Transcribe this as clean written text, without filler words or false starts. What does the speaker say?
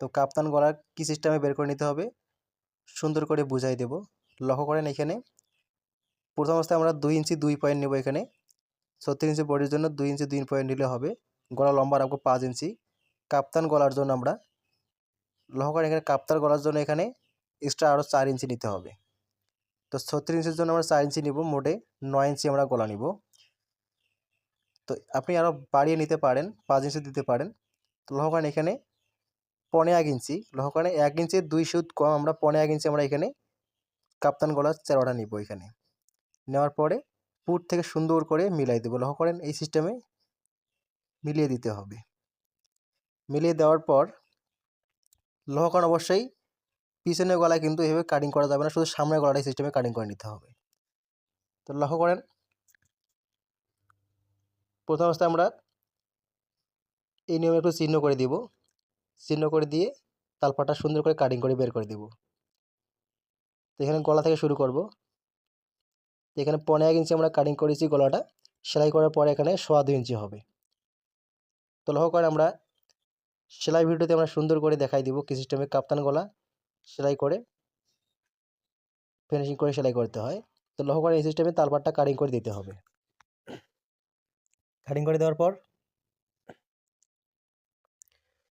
তো কাপ্তান গলার কী সিস্টেমে বের করে নিতে হবে সুন্দর করে বুঝাই দেব। লক্ষ্য করেন এখানে প্রথম অবস্থায় আমরা 2 ইঞ্চি 2 পয়েন্ট নেব। এখানে 36 ইঞ্চি বডির জন্য 2 ইঞ্চি 2 পয়েন্ট নিলে হবে। গলা লম্বা রাখবো 5 ইঞ্চি। কাপ্তান গলার জন্য আমরা লক্ষ্য করেন এখানে কাপ্তান গলার জন্য এখানে এক্সট্রা আরও 4 ইঞ্চি নিতে হবে। তো 36 ইঞ্চির জন্য আমরা 4 ইঞ্চি নিব, মোটে 9 ইঞ্চি আমরা গলা নিব। তো আপনি আরও বাড়িয়ে নিতে পারেন, 5 ইঞ্চি দিতে পারেন। তো লক্ষ্য করেন এখানে 1.5 ইঞ্চি, লক্ষ্য করেন 1 ইঞ্চির 2 সুত কম আমরা 1.5 ইঞ্চি আমরা এখানে কাপ্তান গলার চেরোটা নিব। এখানে নেওয়ার পরে পুট থেকে সুন্দর করে মিলাই দেবো। লক্ষ্য করেন এই সিস্টেমে মিলিয়ে দিতে হবে। মিলিয়ে দেওয়ার পর লক্ষ্য করেন অবশ্যই পিছনের গলায় কিন্তু এভাবে কাটিং করা যাবে না, শুধু সামনের গলাটাই সিস্টেমে কাটিং করে নিতে হবে। তো লক্ষ্য করেন প্রথম অবস্থায় আমরা এই নিয়মে একটু চিহ্ন করে দিব। চিহ্ন করে দিয়ে তালপাটা সুন্দর করে কাটিং করে বের করে দেব। তো এখানে গলা থেকে শুরু করব। তো এখানে 1.5 ইঞ্চি আমরা কাটিং করেছি, গলাটা সেলাই করার পরে এখানে 1.25 ইঞ্চি হবে। তো লক্ষ্য করেন আমরা সেলাই ভিডিওতে আমরা সুন্দর করে দেখাই দিব কি সিস্টেমে কাপ্তান গলা সেলাই করে ফিনিশিং করে সেলাই করতে হয়। তো লক্ষ্য করেন এই সিস্টেমে তালপাটটা কাটিং করে দিতে হবে। কাটিং করে দেওয়ার পর